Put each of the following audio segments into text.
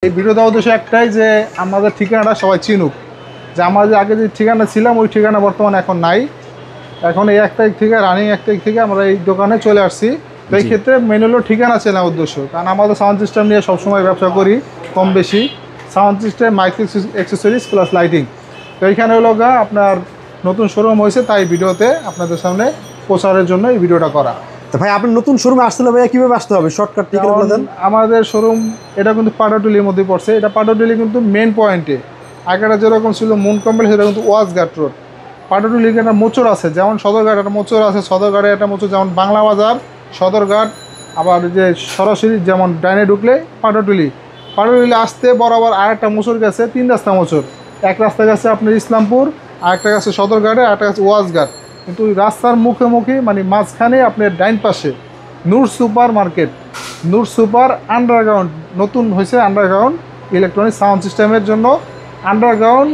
এই ভিডিও দেওয়ার উদ্দেশ্য একটাই যে আমাদের ঠিকানাটা সবাই চিনুক, যে আমাদের আগে যে ঠিকানা ছিলাম ওই ঠিকানা বর্তমানে এখন নাই। এখন এই 1 তারিখ থেকে রানিং 1 তারিখ থেকে আমরা এই দোকানে চলে আসছি। তো এই ক্ষেত্রে মেন হলো ঠিকানা চেনা উদ্দেশ্য, কারণ আমাদের সাউন্ড সিস্টেম নিয়ে সবসময় ব্যবসা করি কম বেশি, sound system, mic accessories plus lighting. তো এইখানে হলো আপনার নতুন শোরুম হয়েছে, তাই ভিডিওতে আপনাদের সামনে প্রচারের জন্য এই ভিডিওটা করা। তো ভাই আপনি নতুন শোরুমে আসতে হবে, ভাইয়া কিভাবে আসতে হবে? শর্টকাট ঠিকানা বলে দেন। আমাদের শোরুম এটা কিন্তু পাটাটুলির মধ্যে পড়ছে। এটা পাটাটুলি কিন্তু মেন পয়েন্টে, আগেটা যেরকম ছিল মুন কম্পেল, সেটা কিন্তু ওয়াজঘাট রোড। পাটাটুলির একটা মোচর আছে, যেমন সদরঘাট একটা মোচর আছে, সদরঘাটে একটা মোচর, যেমন বাংলা বাজার, সদরঘাট। আবার যে সরাসরি যেমন ডাইনে ঢুকলে পাটাটুলি আসতে বরাবর আরেকটা মোচর গেছে, 3 রাস্তা মোচর। এক রাস্তা গেছে আপনার ইসলামপুর, আরেকটা গেছে সদরঘাটে, আরেকটা গেছে ওয়াজঘাট। কিন্তু রাস্তার মুখোমুখি মানে মাঝখানে আপনার ডাইন পাশে নূর সুপার মার্কেট, নূর সুপার আন্ডারগ্রাউন্ড নতুন হয়েছে, আন্ডারগ্রাউন্ড ইলেকট্রনিক সাউন্ড সিস্টেমের জন্য আন্ডারগ্রাউন্ড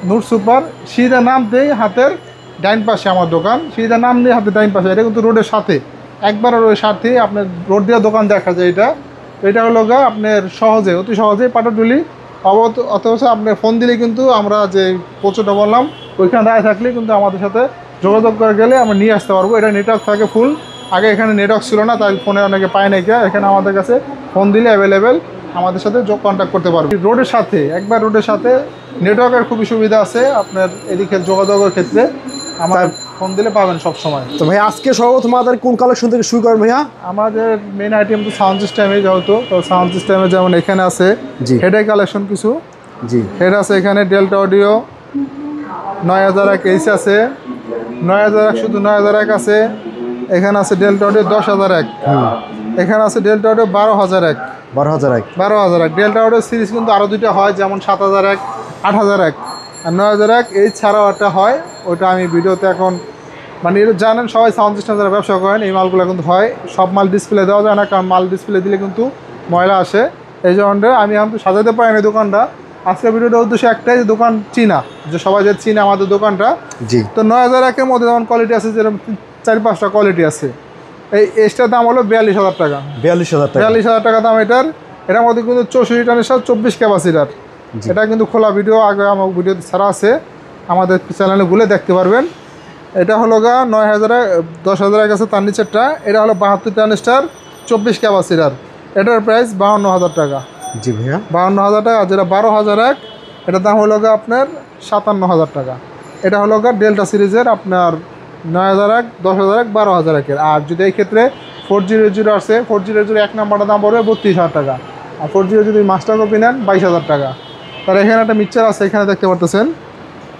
নূর সুপার। সিধা নাম দেই হাতের ডাইন পাশে আমার দোকান, সিধা নাম দিয়ে হাতের ডাইন পাশে। এটা কিন্তু রোডের সাথে, একবার রোডের সাথে আপনার রোড দিয়ে দোকান দেখা যায়। এটা হলো আপনার সহজে, অতি সহজে পাটাটুলি অথচ আপনি ফোন দিলে কিন্তু আমরা যে প্রচুরটা বললাম ওইখানে দাঁড়িয়ে থাকলে কিন্তু আমাদের সাথে যোগাযোগ করে গেলে আমরা নিয়ে আসতে পারবো। এটা নেটওয়ার্ক থাকে ফুল। আগে এখানে নেটওয়ার্ক ছিল না, তাই ফোনে অনেকে পায় নাই। এখানে আমাদের কাছে ফোন দিলে অ্যাভেলেবেল আমাদের সাথে কন্ট্যাক্ট করতে পারবে। রোডের সাথে, একবার রোডের সাথে নেটওয়ার্কের খুবই সুবিধা আছে আপনার এদিকে যোগাযোগের ক্ষেত্রে। আমার ফোন দিলে পাবেন সব সময়। তো ভাই আজকে সর্বপ্রথম আমাদের কোন কালেকশন থেকে শুরু করেন ভাইয়া? আমাদের মেন আইটেম তো সাউন্ড সিস্টেমে, যেহেতু তো সাউন্ড সিস্টেমে যেমন এখানে আছে হেডের কালেকশন কিছু। জি, হেড আছে এখানে ডেল্টা অডিও 9001 এইচ আছে, 9001 শুধু 9001 আছে। এখানে আছে ডেল্টা অডিও 10001, এখানে আছে delta audio 12001। 12001 delta audio series কিন্তু আরও দুইটা হয়, যেমন 7001, 8001 আর 9001 এই ছাড়াও একটা হয়। ওইটা আমি ভিডিওতে এখন মানে এটা জানেন সবাই, সাউন্ড সিস্টেম যারা ব্যবসা করেন এই মালগুলো কিন্তু হয়। সব মাল ডিসপ্লে দেওয়া যায় না, কারণ মাল ডিসপ্লে দিলে কিন্তু ময়লা আসে। এই জন্য আমি কিন্তু সাজাতে পারি না দোকানটা। আজকের ভিডিওটার উদ্দেশ্য একটাই, যে দোকান চিনা, যে সবাই যে চিনে আমাদের দোকানটা। জি, তো 9001-এর মধ্যে যেমন কোয়ালিটি আছে, যেরকম 4-5টা কোয়ালিটি আছে। এই এসটার দাম হলো 42,000 টাকা। 42,000 টাকা দাম এটার। এটার মধ্যে কিন্তু 64 টানের সাথে 24 ক্যাপাসিটার। এটা কিন্তু খোলা ভিডিও আগে আমার ভিডিও ছাড়া আছে, আমাদের চ্যানেলে ঘুরে দেখতে পারবেন। এটা হলো 10,000 আছে তার নিচেরটা। এটা হলো 72 টানের স্টার 24 ক্যাপাসিটার। এটার প্রাইস 52,000 টাকা। জি ভাইয়া, 52,000 টাকা। যেটা 12,001 এটার দাম হলো আপনার 57,000 টাকা। এটা হলো ডেল্টা সিরিজের আপনার 9001, 10,001, 12,001-এর। আর যদি এই ক্ষেত্রে 400 আছে, 400 এক নাম্বারটার দাম পড়বে 32,000 টাকা। আর 400 যদি মাস্টার কপি নেন 22,000 টাকা। তার এখানে একটা মিক্সচার আছে, এখানে দেখতে পারতেছেন।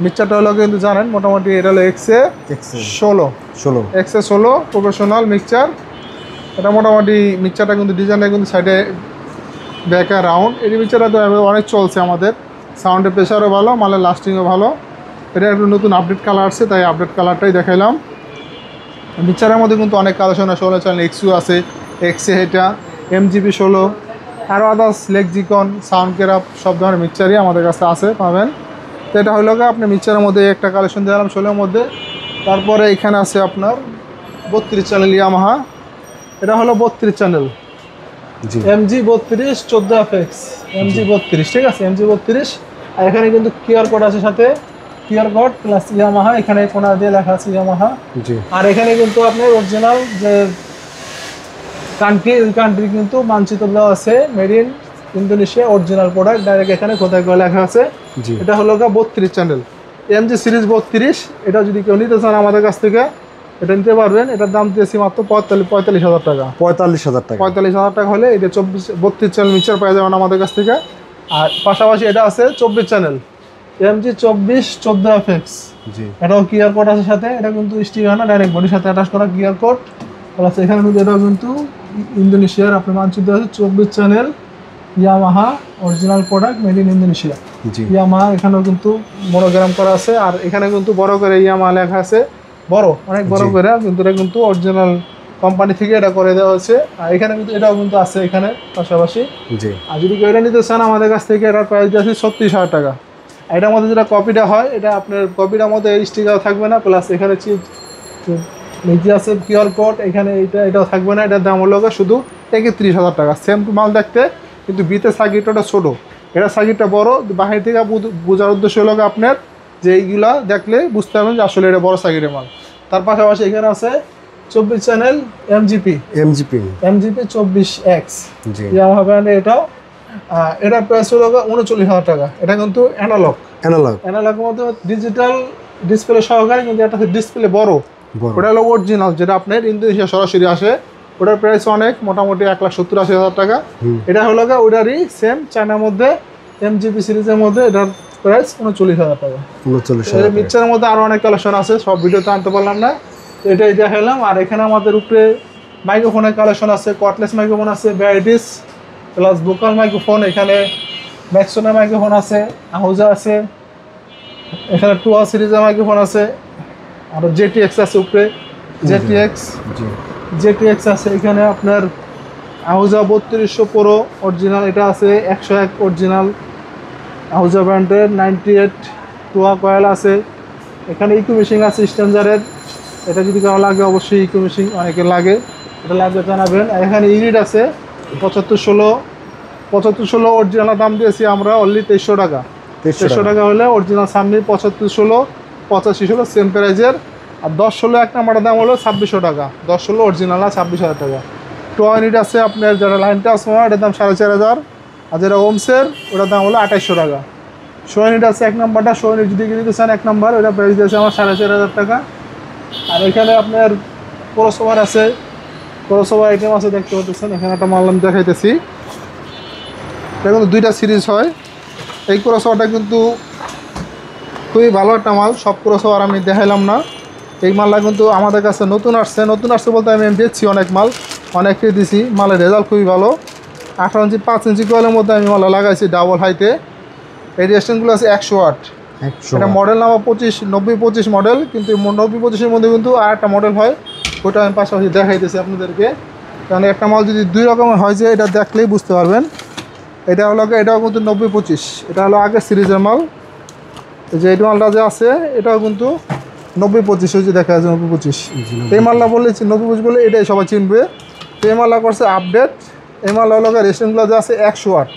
মিক্সচারটা হলো কিন্তু জানেন মোটামুটি এটা হলো XA16 প্রফেশনাল মিক্সচার। এটা মোটামুটি মিক্সচারটা কিন্তু ডিজাইনটা কিন্তু সাইডে ব্যাকা রাউন্ড। এই মিক্সচারটা তো অনেক চলছে আমাদের, সাউন্ডের প্রেশারও ভালো, মালের লাস্টিংও ভালো। এটা একটু নতুন আপডেট কালার আসছে, তাই আপডেট কালারটাই দেখাইলাম। মিক্সচারের মধ্যে কিন্তু অনেক কালেকশন আছে, 16 চ্যানেল XU আছে, XA, এটা MGB16, আরও আদার্স লেক্সিকন, সাউন্ড কেরাপ সব ধরনের মিক্সচারই আমাদের কাছে আছে, পাবেন। তো এটা হলো আপনি মিক্সচারের মধ্যে একটা কালেকশন দিলাম 16-এর মধ্যে। তারপরে এখানে আছে আপনার 32 চ্যানেল ইয়ামাহা। এটা হলো 32 চ্যানেল MG32 14FX, MG32, ঠিক আছে, MG32। আর এখানে কিন্তু কিউআর কোড আছে, সাথে কিউআর কোড প্লাস ইয়ামাহা, এখানে কোনা দিয়ে লেখা আছে ইয়ামাহা। আর এখানে কিন্তু আপনার অরিজিনাল যে কান্ট্রি কিন্তু মানচিত্র দেওয়া আছে, made in Indonesia, original product, direct এখানে কোথায় করে লেখা আছে। এটা হলো 32 চ্যানেল MG সিরিজ 32। এটা যদি কেউ নিতে চান আমাদের কাছ থেকে এটা নিতে পারবেন। এটার দাম দিয়েছি মাত্র 45,000 টাকা। 45,000 টাকা হলে এটা 32 চ্যানেল মিক্সচার পাওয়া যাবেন আমাদের কাছ থেকে। আর পাশাপাশি এটা আছে 24 চ্যানেল MG24 14FX। এটাও কিউআর কোড আছে সাথে। এটা কিন্তু স্টিকার না, ডাইরেক্ট বডির সাথে অ্যাটাচ করা কিউআর কোড প্লাস এখানে কিন্তু এটাও কিন্তু ইন্দোনেশিয়ার আপনার মানচিত্র আছে। 24 channel Yamaha, original product, made in Indonesia. Yamaha এখানেও কিন্তু মনোগ্রাম করা আছে। আর এখানে কিন্তু বড় করে ইয়ামাহা লেখা আছে, বড়, অনেক বড় করে। কিন্তু এটা কিন্তু অরিজিনাল কোম্পানি থেকে এটা করে দেওয়া হয়েছে। আর এখানে কিন্তু এটাও কিন্তু আছে এখানে পাশাপাশি। আর যদি কেউ এটা নিতে চান আমাদের কাছ থেকে, এটার প্রাইস আছে 36,000 টাকা। এটার মধ্যে যেটা কপিটা হয়, এটা আপনার কপিটার মধ্যে স্টিকার থাকবে না, প্লাস এখানে নিচে আছে কিউআর কোড, এখানে এটাও থাকবে না। এটার দাম হলো শুধু 31,000 টাকা। সেম মাল দেখতে কিন্তু বিতে সার্কিটটা ছোটো, এটা সার্কিটটা বড়। বাহির থেকে বোঝার উদ্দেশ্য হলো আপনার যে এইগুলা দেখলে বুঝতে পারবেন যে আসলে এটা বড় সার্কিটের মাল। তার পাশাপাশি এখানে আছে 24 চ্যানেল এমজিপি 24X ইয়ামাহা ব্র্যান্ডের এটাও। এটার প্রাইস হলো 39,000 টাকা। এটা কিন্তু অ্যানালগের মধ্যে ডিজিটাল ডিসপ্লে সহকারে, কিন্তু এটা ডিসপ্লে বড়। ওটা হলো অরিজিনাল, যেটা আপনার ইন্দোনেশিয়া সরাসরি আসে। ওটার প্রাইস অনেক, মোটামুটি 1,70,000-80,000 টাকা। এটা হলো ওটারই সেম চায়নার মধ্যে এমজিপি সিরিজের মধ্যে, এটার প্রাইস 39,000 টাকা। মিক্সারের মধ্যে আরও অনেক কালেকশন আছে, সব ভিডিওতে আনতে পারলাম না, তো এটাই দেখালাম। আর এখানে আমাদের উপরে মাইক্রোফোনের কালেকশন আছে, কর্ডলেস মাইক্রোফোন আছে, ভ্যারাইটিস প্লাস ভোকাল মাইক্রোফোন। এখানে ম্যাক্সোনের মাইক্রোফোন আছে, আহুজা আছে, এখানে 2 সিরিজের মাইক্রোফোন আছে, আরও JTX আছে উপরে, JTX আছে। এখানে আপনার আহুজা 3200 প্রো অরিজিনাল, এটা আছে 101 অরিজিনাল আহুজা ব্র্যান্ডের। 98 টুয়া কয়েল আছে। এখানে ইকো মেশিন আছে স্ট্যান্ডার্ডের, এটা যদি কারো লাগে অবশ্যই ইকো মেশিন অনেকের লাগে, এটা লাগবে জানাবেন। এখানে ইউনিট আছে 7516 অরিজিনাল দাম দিয়েছি আমরা অনলি 2300 টাকা। 2300 টাকা হলে অরিজিনাল সামনে 7516 8516 সেম প্রাইজের। আর 1016 এক নাম্বারের দাম হলো 2600 টাকা। 1016 অরিজিনাল না 26,000 টাকা। টো ইউনিট আছে আপনার যারা লাইন ট্রান্সফর্মার, এটার দাম 4500। আর যেটা ওমসের ওটার দাম হলো 2800 টাকা। শো ইউনিট আছে এক নাম্বারটা, শো ইউনিট যদি কিনতে চান এক নাম্বার, ওটা প্রাইস দিয়েছে আমার 4500 টাকা। আর এখানে আপনার ক্রসওভার আছে, ক্রসওভার আইটেম আছে দেখতে পাচ্ছেন। এখানে একটা মাল আমি দেখাইতেছি, এটা কিন্তু 2টা সিরিজ হয়। এই ক্রসওভারটা কিন্তু খুবই ভালো একটা মাল, সব ক্রসওভার আমি দেখাইলাম না। এই মালটা কিন্তু আমাদের কাছে নতুন আসছে বলতে আমি বেচছি অনেক মাল, অনেককে দিছি। মালের রেজাল্ট খুবই ভালো। 18 ইঞ্চি 5 ইঞ্চি কয়েলের মধ্যে আমি মালটা লাগাইছি ডাবল হাইতে। এই রেস্টেন্টগুলো আছে 100 ওয়াট। এটা মডেল নাম্বার 90-25 মডেল, কিন্তু 90-25-এর মধ্যে কিন্তু আর একটা মডেল হয়, ওটা আমি পাশাপাশি দেখাইতেছি আপনাদেরকে। কারণ একটা মাল যদি 2 রকমের হয়, যে এটা দেখলেই বুঝতে পারবেন। এটা হলো, এটাও কিন্তু 90-25, এটা হলো আগের সিরিজের মাল। যে এই মালটা যে আছে এটাও কিন্তু 90-25, ওই যে দেখা যাচ্ছে 90-25। এই মালটা বললে 90-25 বলে এটাই সবাই চিনবে। তো এই মালটা করছে আপডেট। এই মালটা হলো রেস্টেন্টগুলো যে আছে 100 ওয়াট,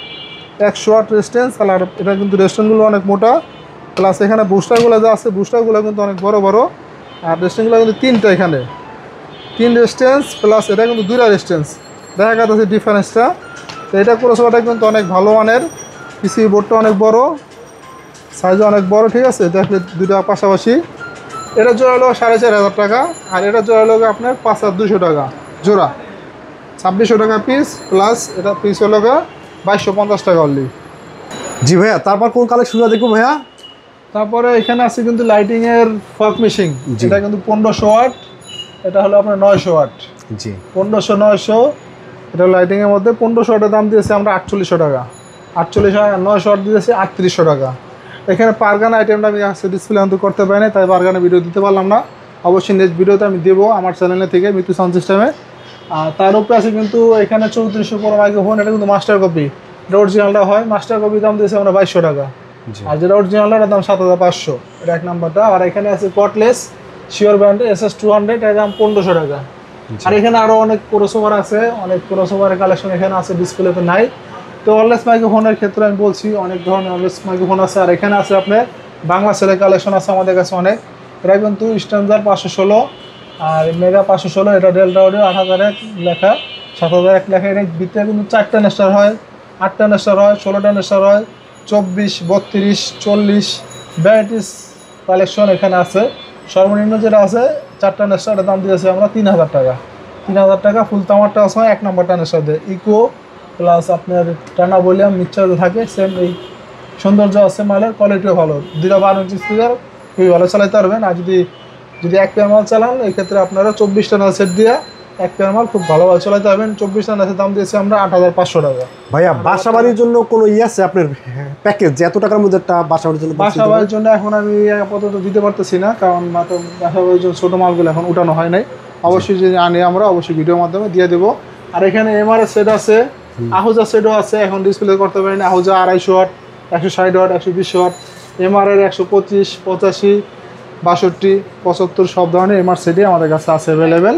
100 ওয়াট রেস্টেন্স। আর এটা কিন্তু রেস্টেন্টগুলো অনেক মোটা, প্লাস এখানে বুস্টারগুলো যা আছে বুস্টারগুলো কিন্তু অনেক বড় বড়। আর রেস্টেন্সগুলো কিন্তু 3টা, এখানে 3 রেস্টেন্স, প্লাস এটা কিন্তু 2টা রেস্টেন্স। দেখা যাচ্ছে ডিফারেন্সটা। তো এটা ক্রসওভারটা কিন্তু অনেক ভালো মানের, পিসি বোর্ডটা অনেক বড়, সাইজও অনেক বড়, ঠিক আছে। দেখলে 2টা পাশাপাশি। এটা জোড়া হলো 4500 টাকা, আর এটা জোড়া হলো আপনার 5200 টাকা জোড়া। 2600 টাকা পিস, প্লাস এটা পিস হলো 2250 টাকা অনলি। জি ভাইয়া, তারপর কোন কালেকশনটা দেখবো ভাইয়া? তারপরে এখানে আছে কিন্তু লাইটিংয়ের ফগ মেশিন, এটা কিন্তু 1500 ওয়াট, এটা হলো আপনার 900 ওয়াট। 1500-900, এটা লাইটিংয়ের মধ্যে 1500 ওয়াটের দাম দিয়েছে আমরা 4800 টাকা। 900 ওয়াট দিয়েছে 3800 টাকা। এখানে পারগানা আইটেমটা আমি আসছে ডিসপ্লে অন্ত করতে পারি না, তাই পারগানা ভিডিও দিতে পারলাম না। অবশ্যই নেক্সট ভিডিওতে আমি দেবো আমার চ্যানেলে থেকে, মিতু সাউন্ড সিস্টেমে। আর তার উপরে আছে কিন্তু এখানে 3400 প্রো মাইক্রোফোন, এটা কিন্তু মাস্টার কপি, এটা অরিজিনালটা হয়। মাস্টার কপি দাম দিয়েছে আমরা 2200 টাকা। আর যেটা অরিজিনালটার দাম 7500, এটা এক নাম্বারটা। আর এখানে আছে কটলেস শিওর ব্র্যান্ডের SS200, এর দাম 1500 টাকা। আর এখানে আরও অনেক ক্রসওভার আছে, অনেক ক্রসওভারের কালেকশন এখানে আছে, ডিসপ্লেতে নাই। তো ওয়্যারলেস মাইক্রোফোনের ক্ষেত্রে আমি বলছি অনেক ধরনের ওয়্যারলেস মাইক্রোফোন আছে। আর এখানে আছে আপনার বাংলা সেলের কালেকশন আছে আমাদের কাছে অনেক। এটা কিন্তু স্ট্যান্ডার্ড 516 আর মেগা 516, এটা ডেল্টা অডিও 8001 লেখা, 7001 লেখা। এর ভিতরে কিন্তু 4টা নেস্টার হয়, 8টা নেস্টার হয়, 16টা নেস্টার হয়, 24, 32, 40 ভ্যারাইটিস কালেকশন এখানে আছে। সর্বনিম্ন যেটা আছে 4টা নেস্টারের দাম দিয়েছে আমরা 3000 টাকা। 3000 টাকা ফুল তামারটা আছে, 1 নাম্বারটা নেস্টার দেয় ইকো, প্লাস আপনার টানা ভলিউম মিক্সচার থাকে সেম। এই সৌন্দর্য আছে, মালের কোয়ালিটিও ভালো। 2টা 12 ইঞ্চি স্পিকার খুবই ভালো চালাতে পারবেন। আর যদি 1 পেয়ার মাল চালান, এই ক্ষেত্রে আপনারা 24টা নাল সেট দিয়ে 1 পেয়ার মাল খুব ভালোভাবে চালাতে পারবেন। 24টা নালের দাম দিয়েছি আমরা 8500 টাকা। ভাইয়া বাসা বাড়ির জন্য কোনো আছে আপনার প্যাকেজ, যে এত টাকার মধ্যে একটা বাসা বাড়ির জন্য? বাসা বাড়ির জন্য এখন আমি আপাতত দিতে পারতেছি না, কারণ বাসা বাড়ির জন্য ছোটো মালগুলো এখন উঠানো হয় নাই। অবশ্যই যদি আনি আমরা অবশ্যই ভিডিওর মাধ্যমে দিয়ে দেবো। আর এখানে MRS সেট আছে, আহুজা সেটও আছে, এখন ডিসপ্লে করতে পারি না। আহুজা 250 ওয়াট, 160 ওয়াট, 120 ওয়াট, MR-এর 125, 85, 62, 75 সব ধরনের MR সেটই আমাদের কাছে আছে অ্যাভেলেবেল।